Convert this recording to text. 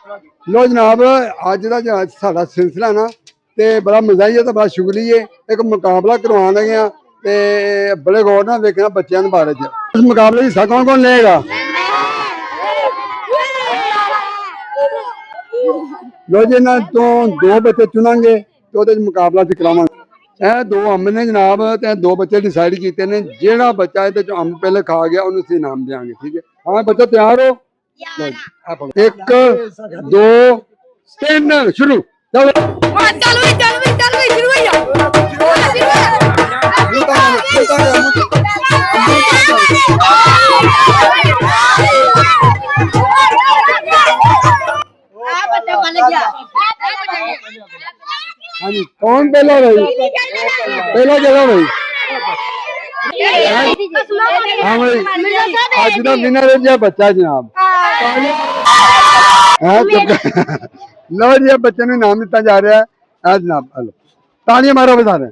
लो जनाब अज का साडा सिलसिला ना ते बड़ा मज़ाही है तो बड़ा शुगली है। एक मुकाबला करवान लगे हाँ ते बड़े गौर नाल देखना बच्चों के बारे च। इस मुकाबले हिस्सा कौन कौन लेगा? लो जी इन्हां तो दो बच्चे चुनांगे तो उहदे च मुकाबला च करावांगे। ਇਹ ਦੋ ਅੰਬ ਨੇ जनाब ਤੇ ਦੋ ਬੱਚੇ डिसाइड ਕੀਤੇ ਨੇ ਜਿਹੜਾ ਬੱਚਾ ਇਹਦੇ ਚ ਅੰਬ ਪਹਿਲੇ ਖਾ ਗਿਆ ਉਹਨੂੰ ਅਸੀਂ ਇਨਾਮ ਦੇਵਾਂਗੇ। ठीक है हाँ बच्चों तैयार हो? एक दो तीन शुरू। चलो हाँ जी कौन पहला भाई? पहला चलो भाई। हाँ भाई आज का विनर है बच्चा जनाब। लो जी बच्चे ने नाम दिता जा रहा है जनाब। तालियां मारो बता रहे